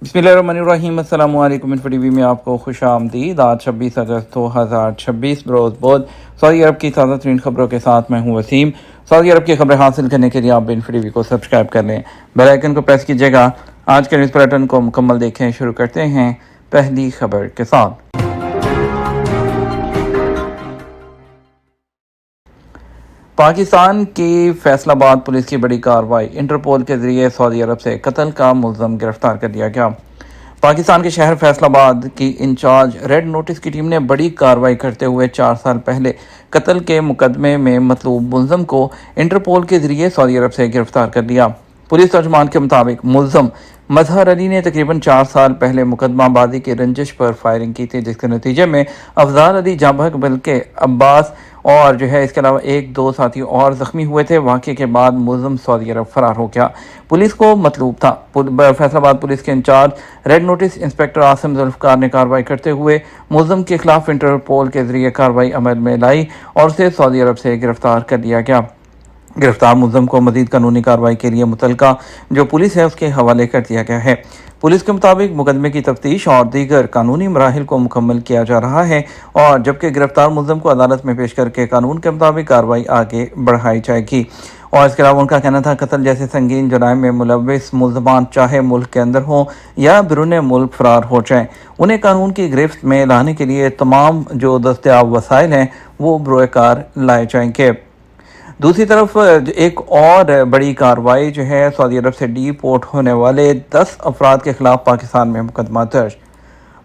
बिस्मिल्लाहिर्रहमानिर्रहीम। अस्सलाम वालेकुम। इन्फो टीवी में आपको खुश आमदीद। आज 26 अगस्त 2026 बरोज़ बुध सऊदी अरब की ताज़ा तरीन खबरों के साथ मैं हूँ वसीम। सऊदी अरब की खबरें हासिल करने के लिए आप इन्फो टीवी को सब्सक्राइब कर लें, बेल आइकन को प्रेस कीजिएगा। आज के न्यूज़ बुलेटिन को मुकम्मल देखें। शुरू करते हैं पहली खबर के साथ। पाकिस्तान की फैसलाबाद पुलिस की बड़ी कार्रवाई। इंटरपोल के जरिए सऊदी अरब से कत्ल का मुल्ज़म गिरफ्तार कर लिया गया। पाकिस्तान के शहर फैसलाबाद की इंचार्ज रेड नोटिस की टीम ने बड़ी कार्रवाई करते हुए 4 साल पहले कत्ल के मुकदमे में मतलूब मुल्ज़म को इंटरपोल के जरिए सऊदी अरब से गिरफ्तार कर लिया। पुलिस तर्जुमान के मुताबिक मुल्ज़म मजहर अली ने तकरीबन 4 साल पहले मुकदमाबाजी की रंजिश पर फायरिंग की थी, जिसके नतीजे में अफजाल अली जाबहक बल्कि अब्बास और इसके अलावा एक दो साथी और ज़ख्मी हुए थे। वाक़े के बाद मुल्ज़म सऊदी अरब फरार हो गया। पुलिस को मतलूब था। फैसलाबाद पुलिस के incharge red notice inspector Asim Zulfiqar ने कार्रवाई करते हुए मुल्ज़म के खिलाफ इंटरपोल के जरिए कार्रवाई अमल में लाई और उसे सऊदी अरब से गिरफ्तार कर लिया गया। गिरफ्तार मुल्ज़म को मज़ीद कानूनी कार्रवाई के लिए मुतलका जो पुलिस है उसके हवाले कर दिया गया है। पुलिस के मुताबिक मुकदमे की तफ्तीश और दीगर कानूनी मराहिल को मुकम्मल किया जा रहा है और जबकि गिरफ्तार मुल्ज़म को अदालत में पेश करके कानून के मुताबिक कार्रवाई आगे बढ़ाई जाएगी। और इसके अलावा उनका कहना था कत्ल जैसे संगीन जुराइम में मुलव्विस मुल्ज़मान चाहे मुल्क के अंदर हों या बिरून मुल्क फरार हो जाएं, उन्हें कानून की गिरफ्त में लाने के लिए तमाम जो दस्तयाब वसाइल हैं वो बरोकार लाए जाएंगे। दूसरी तरफ एक और बड़ी कार्रवाई सऊदी अरब से डीपोर्ट होने वाले 10 अफराद के खिलाफ पाकिस्तान में मुकदमा दर्ज।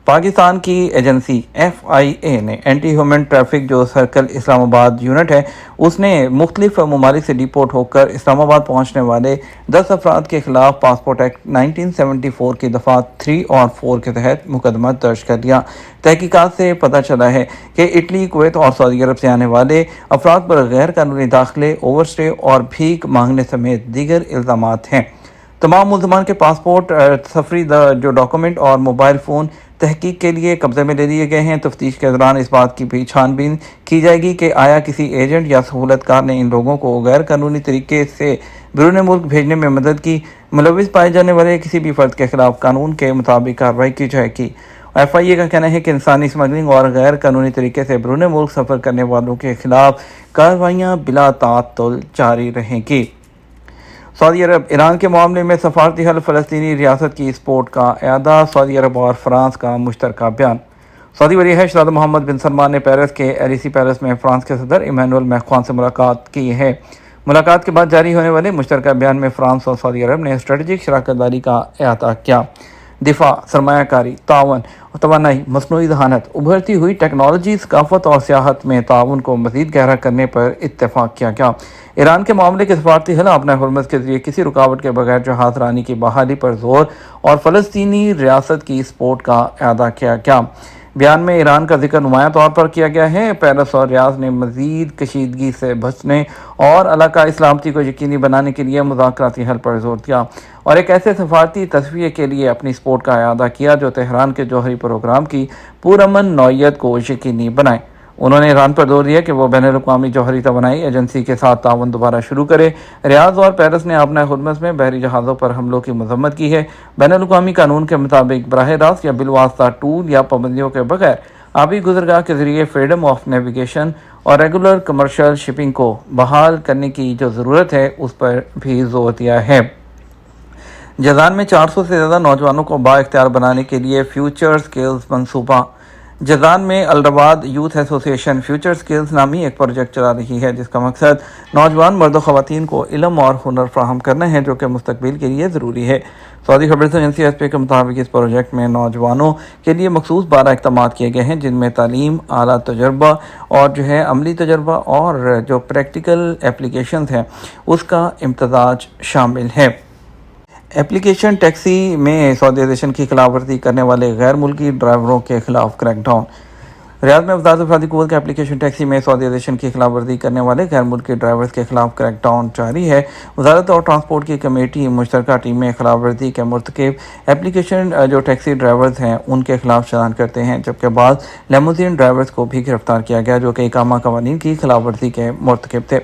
पाकिस्तान की एजेंसी FIA ने एंटी ह्यूमन ट्रैफिक जो सर्कल इस्लामाबाद यूनिट है उसने मुख्तलिफ ममालिक से डिपोर्ट होकर इस्लामाबाद पहुंचने वाले 10 अफराद के खिलाफ पासपोर्ट एक्ट 1974 की दफ़ा 3 और 4 के तहत मुकदमा दर्ज कर दिया। तहकीकात से पता चला है कि इटली, कुवैत और सऊदी अरब से आने वाले अफराद पर गैर कानूनी दाखिले, ओवरस्टे और भीख मांगने समेत दीगर इल्ज़ामात हैं। तमाम मुल्ज़मान के पासपोर्ट, सफरी जो डॉक्यूमेंट और मोबाइल फ़ोन तहकीक के लिए कब्जे में ले लिए गए हैं। तफ्तीश के दौरान इस बात की भी छानबीन की जाएगी कि आया किसी एजेंट या सहूलतकार ने इन लोगों को गैर कानूनी तरीके से बिरून मुल्क भेजने में मदद की। मुलविस पाए जाने वाले किसी भी फर्द के खिलाफ कानून के मुताबिक कार्रवाई की जाएगी। FIA का कहना है कि इंसानी स्मगलिंग और गैर कानूनी तरीके से बिरून मुल्क सफ़र करने वालों के खिलाफ कार्रवाइयाँ बिला ताअत्तुल जारी रहेंगी। सऊदी अरब ईरान के मामले में सफारती हल फ़लस्तीनी रियासत की सपोर्ट का इरादा। सऊदी अरब और फ्रांस का मुश्तरका बयान। सऊदी वली अहद शहज़ादा मोहम्मद बिन सलमान ने पेरिस के LSE पैलेस में फ्रांस के सदर इमैनुअल मैक्रों से मुलाकात की है। मुलाकात के बाद जारी होने वाले मुश्तरका बयान में फ्रांस और सऊदी अरब ने स्ट्रेटजिक शराकत दारी का अहता किया। दिफा, सरमायाकारी, तावन, तवानाई, मसनूई जहानत, उभरती हुई टेक्नोलॉजी, सकाफत और सियाहत में ताउन को मज़ीद गहरा करने पर इत्तेफाक किया गया। ईरान के मामले के सफारती हल अपना हुर्मस के जरिए किसी रुकावट के बगैर जहाज़ रानी की बहाली पर जोर और फ़लस्तीनी रियासत की सपोर्ट का अदा किया गया। बयान में ईरान का जिक्र नुमायां तौर पर किया गया है। पेरिस और रियाद ने मज़ीद कशीदगी से बचने और इलाकाई सलामती को यकीनी बनाने के लिए मुज़ाकराती हल पर जोर दिया और एक ऐसे सफारती तस्वीर के लिए अपनी सपोर्ट का अदा किया जो तेहरान के जौहरी प्रोग्राम की पुरअमन नौइयत को यकीनी बनाए। उन्होंने ईरान पर जोर दिया कि वो बैनुल-अक़वामी जौहरी तवानाई एजेंसी के साथ ताउन दोबारा शुरू करे। रियाद और पेरिस ने अपने हुर्मस में बहरी जहाज़ों पर हमलों की मजम्मत की है। बैनुल-अक़वामी कानून के मुताबिक बराह रास्त या बिलवास्ता टूल या पाबंदियों के बगैर आबी गुजरगाह के जरिए फ्रीडम ऑफ नेविगेशन और रेगुलर कमर्शियल शिपिंग को बहाल करने की जो ज़रूरत है उस पर भी जोर दिया है। जज़ान में 400 से ज़्यादा नौजवानों को बाइख्तियार बनाने के लिए फ्यूचर स्किल्स मंसूबा। जज़ान में अलरबाद यूथ एसोसिएशन फ्यूचर स्किल्स नामी एक प्रोजेक्ट चला रही है जिसका मकसद नौजवान मर्द ख़वातीन को इल्म और हुनर फ्राहम करना है जो कि मुस्तकबिल के लिए ज़रूरी है। सऊदी खबर एजेंसी SPA के मुताबिक इस प्रोजेक्ट में नौजवानों के लिए मखसूस 12 इक़दाम किए गए हैं जिनमें तालीम, आला तजर्बा और अमली तजर्बा और जो प्रैक्टिकल एप्लीकेशंस हैं उसका इम्तज़ाज शामिल है। एप्लीकेशन टैक्सी में सऊदीज़ेशन की खिलाफ वर्जी करने वाले गैर मुल्की ड्राइवरों के खिलाफ क्रैकडाउन। रियाद में वज़ारत अफरादी क़ुव्वत के एप्लीकेशन टैक्सी में सऊदीआइजेशन की खिलाफ वर्जी करने वाले गैर मुल्की ड्राइवर्स के खिलाफ क्रैकडाउन जारी है। वज़ारत और ट्रांसपोर्ट की कमेटी मुश्तरका टीम में खिलाफ वर्जी के मुर्तकिब एप्लीकेशन जो टैक्सी ड्राइवर्स हैं उनके खिलाफ चालान करते हैं, जबकि बाद लेमोजीन ड्राइवर्स को भी गिरफ्तार किया गया जो कि इकामा कवानीन की खिलाफ वर्जी के मुर्तकिब थे।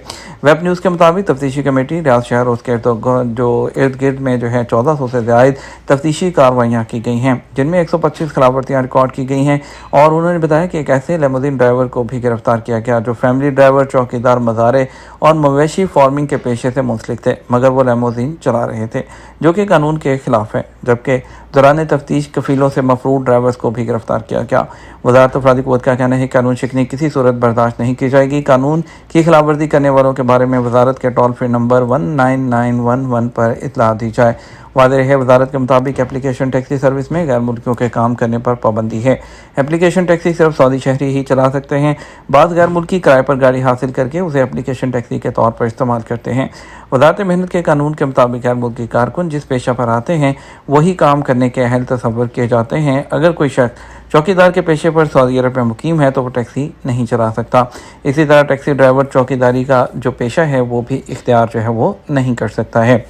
वेब न्यूज़ के मुताबिक तफ्तीशी कमेटी रियाद शहर और उसके इर्द गिर्द में जो है 1400 से ज़ायद तफ्तीशी कार्रवाइयाँ की गई हैं, जिनमें 125 खिलाफ वर्जियाँ रिकॉर्ड की गई हैं। और उन्होंने बताया कि एक ऐसे लेमोजीन ड्राइवर को भी गिरफ्तार किया गया जो फैमिली ड्राइवर, चौकीदार, मज़ारे और मवेशी फार्मिंग के पेशे से मुंसलिक थे, मगर वो लेमोजीन चला रहे थे, जो कि कानून के खिलाफ है। जबकि दौरान तफ्तीश कफीलों से मफरूद ड्राइवर्स को भी गिरफ्तार किया गया। वज़ारत अफरादी क़ुव्वत का कहना है कि कानून शिकनी किसी सूरत बर्दाश्त नहीं की जाएगी। कानून की खिलाफ वर्जी करने वालों के बारे में वज़ारत के टोल फ्री नंबर 19911 पर इत्तला दी जाए। वाज़ेह है, वज़ारत के मुताबिक एप्लीकेशन टैक्सी सर्विस में गैर मुल्कियों के काम करने पर पाबंदी है। एप्लीकेशन टैक्सी सिर्फ सऊदी शहरी ही चला सकते हैं। बाद गैर मुल्की किराए पर गाड़ी हासिल करके उसे एप्लीकेशन टैक्सी के तौर पर इस्तेमाल करते हैं। वज़ारत मेहनत के कानून के मुताबिक गैर मुल्की कारकुन जिस पेशा पर आते हैं वही काम करने के अहल तस्वर किए जाते हैं। अगर कोई शख्स चौकीदार के पेशे पर सऊदी अरब में मुकीम है तो वो टैक्सी नहीं चला सकता। इसी तरह टैक्सी ड्राइवर चौकीदारी का जो पेशा है वो भी इख्तियार जो है वो नहीं कर सकता है।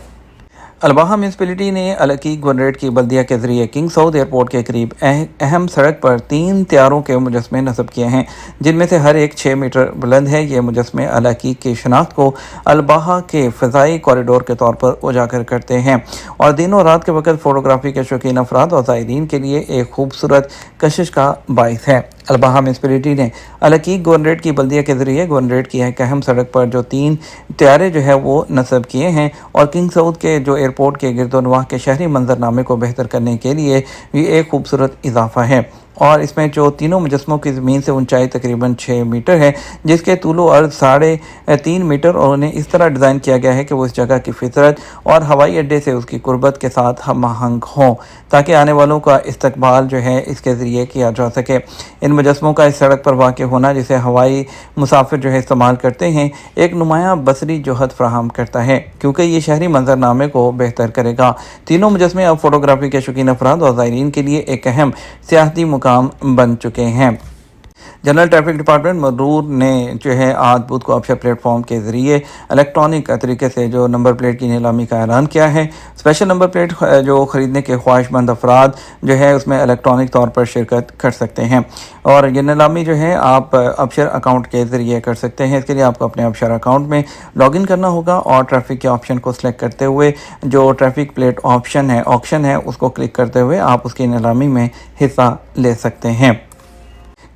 अलबाहा म्यूनसिपैलिटी ने अलकी गवर्नरेट की बल्दिया के जरिए किंग सऊद एयरपोर्ट के करीब अहम सड़क पर 3 त्यारों के मुजस्मे नस्ब किए हैं, जिनमें से हर एक 6 मीटर बुलंद है। ये मुजस्मे अलकी की शनाख्त को अलबाहा के फ़िज़ाई कॉरिडोर के तौर पर उजागर करते हैं और दिन और रात के वक्त फ़ोटोग्राफी के शौकीन अफराद और ज़ायरीन के लिए एक खूबसूरत कशिश का बाइस है। अलबाहा म्यूनसिपैलिटी ने अलकी गवर्नरेट की बल्दिया के जरिए गवर्नरेट की एक अहम सड़क पर जो 3 त्यारे जो है वो नस्ब किए हैं और किंग सऊद के जो एयरपोर्ट के गिरदोनवाह के शहरी मंजरनामे को बेहतर करने के लिए ये एक खूबसूरत इजाफा है। और इसमें जो तीनों मुजस्मों की ज़मीन से ऊंचाई तकरीबन 6 मीटर है, जिसके तूलो अर्ज़ 3.5 मीटर, और उन्हें इस तरह डिज़ाइन किया गया है कि वो इस जगह की फितरत और हवाई अड्डे से उसकी कुर्बत के साथ हम आहंग हों, ताकि आने वालों का इस्तकबाल जो है इसके ज़रिए किया जा सके। इन मुजस्मों का इस सड़क पर वाक़ होना, जिसे हवाई मुसाफिर जो है इस्तेमाल करते हैं, एक नुमाया बसरी जोहत फ्राहम करता है, क्योंकि ये शहरी मंजरनामे को बेहतर करेगा। तीनों मुजस्मे अब फ़ोटोग्राफी के शौकीन अफराद और ज़ायरीन के लिए एक अहम सियाहती मुकाम बन चुके हैं। जनरल ट्रैफिक डिपार्टमेंट मरूर ने जो है आज बुध को अबशर प्लेटफॉर्म के ज़रिए इलेक्ट्रॉनिक तरीके से जो नंबर प्लेट की नीलामी का ऐलान किया है। स्पेशल नंबर प्लेट जो ख़रीदने के ख्वाहिशमंद अफराद जो है उसमें इलेक्ट्रॉनिक तौर पर शिरकत कर सकते हैं और ये नीलामी जो है आप अबशर अकाउंट के ज़रिए कर सकते हैं। इसके लिए आपको अपने अबशर अकाउंट में लॉगिन करना होगा और ट्रैफिक के ऑप्शन को सिलेक्ट करते हुए जो ट्रैफिक प्लेट ऑप्शन है उसको क्लिक करते हुए आप उसकी नीलामी में हिस्सा ले सकते हैं।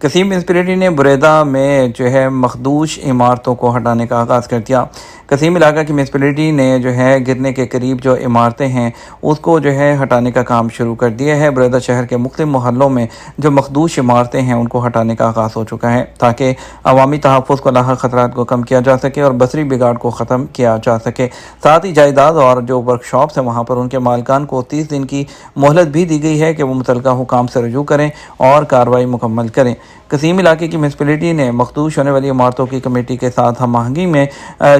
कसीम म्यूनसिपैलिटी ने बुरेदा में जो है मखदूश इमारतों को हटाने का आगाज़ कर दिया। कसीम इलाका की म्यूनसिपैलिटी ने जो है गिरने के करीब जो इमारतें हैं उसको जो है हटाने का काम शुरू कर दिया है। बुरेदा शहर के मुख्तलिफ मोहल्लों में जो मखदूश इमारतें हैं उनको हटाने का आगाज़ हो चुका है, ताकि अवामी तहफ़्फ़ुज़ को लाहक़ ख़तरात को कम किया जा सके और बसरी बिगाड़ को ख़त्म किया जा सके। साथ ही जायदाद और जो वर्कशॉप्स हैं वहाँ पर उनके मालिकान को 30 दिन की मोहलत भी दी गई है कि वो मुतल्लिक़ा हुकाम से रजू करें और कार्रवाई मुकम्मल करें। कसीम इलाके की म्यूनसिपैलिटी ने मखदूश होने वाली इमारतों की कमेटी के साथ हम आहंगी में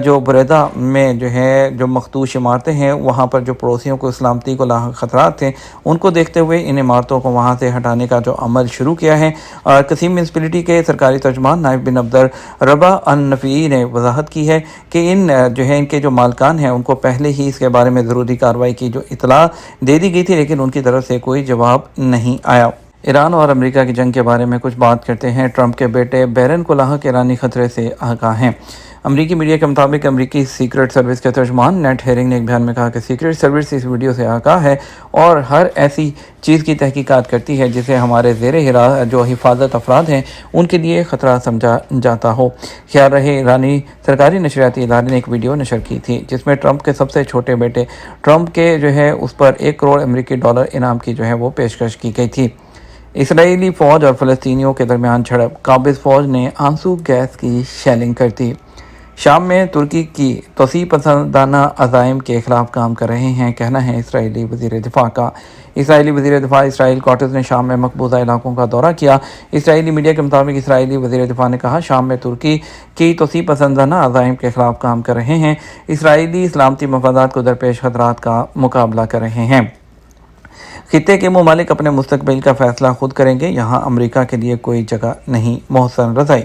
जो बुरेदा में जो है जो मखदूश इमारतें हैं वहाँ पर जो पड़ोसियों को सलामती को लाहक़ ख़तरात थे उनको देखते हुए इन इमारतों को वहाँ से हटाने का जो अमल शुरू किया है। और कसीम म्यूनसिपैलिटी के सरकारी तर्जुमान नायब बिन अब्दुल रब्बा अन-नफ़ी ने वजाहत की है कि इन जो है इनके जो मालकान हैं उनको पहले ही इसके बारे में ज़रूरी कार्रवाई की जो इतला दे दी गई थी, लेकिन उनकी तरफ से कोई जवाब नहीं आया। ईरान और अमेरिका की जंग के बारे में कुछ बात करते हैं। ट्रंप के बेटे बैरन को लाहक़ ईरानी ख़तरे से आगाह हैं। अमरीकी मीडिया के मुताबिक अमरीकी सीक्रेट सर्विस के तर्जुमान नेट हेरिंग ने एक बयान में कहा कि सीक्रेट सर्विस इस वीडियो से आगाह है और हर ऐसी चीज़ की तहकीकात करती है जिसे हमारे ज़ेरे हिरा जो हिफाजत अफराद हैं उनके लिए ख़तरा समझा जाता हो। ख्याल रहे ईरानी सरकारी नशरियाती इदारे ने एक वीडियो नशर की थी जिसमें ट्रंप के सबसे छोटे बेटे ट्रंप के जो है उस पर $1 करोड़ अमरीकी इनाम की जो है वो पेशकश की गई थी। इसराइली फ़ौज और फ़लस्तीनियों के दरमियान झड़प, काबिज़ फ़ौज ने आंसू गैस की शेलिंग कर दी। शाम में तुर्की की तोसी पसंदाना अज़ाइम के ख़िलाफ़ काम कर रहे हैं, कहना है इसराइली वज़ीर दिफ़ा का। इसराइली वज़ीर दिफ़ा इसराइल क्वार्टर्स ने शाम में मकबूजा इलाकों का दौरा किया। इसराइली मीडिया के मुताबिक इसराइली वज़ीर दिफ़ा ने कहा शाम में तुर्की की तोसी पसंदाना अज़ाइम के ख़िलाफ़ काम कर रहे हैं, इसराइली सलामती मफादात को दरपेश ख़तरात का मुकाबला कर रहे हैं। خطے کے ممالک اپنے مستقبل کا فیصلہ خود کریں گے، یہاں امریکہ کے لیے کوئی جگہ نہیں۔ محسن رضائی۔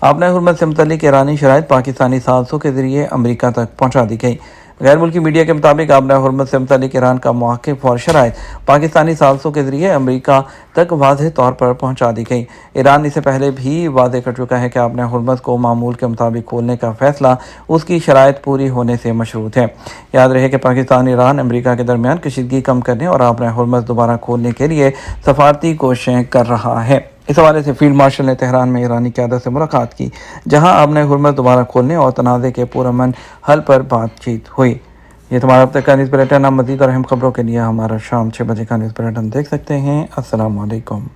آبنۂ حرمت سے متعلق ایرانی شرائط پاکستانی ثالثوں کے ذریعے امریکہ تک پہنچا دی گئی۔ غیر ملکی میڈیا کے مطابق آبنۂ حرمت سے متعلق ایران کا موقف اور شرائط پاکستانی ثالثوں کے ذریعے امریکہ تک واضح طور پر پہنچا دی گئی۔ ایران اسے پہلے بھی واضح کر چکا ہے کہ آبنۂ حرمت کو معمول کے مطابق کھولنے کا فیصلہ اس کی شرائط پوری ہونے سے مشروط ہے۔ یاد رہے کہ پاکستان ایران امریکہ کے درمیان کشیدگی کم کرنے اور آبنۂ حرمت دوبارہ کھولنے کے لیے سفارتی کوششیں کر رہا ہے۔ اس حوالے سے فیلڈ مارشل نے تہران میں ایرانی قیادت سے ملاقات کی، جہاں آبنۂ حرمت دوبارہ کھولنے اور تنازع کے پرامن حل پر بات چیت ہوئی۔ یہ تمہارا اب تک کا نیوز بلیٹن۔ آپ مزید اور اہم خبروں کے لیے ہمارا شام 6 بجے کا نیوز بلیٹن دیکھ سکتے ہیں۔ السلام علیکم۔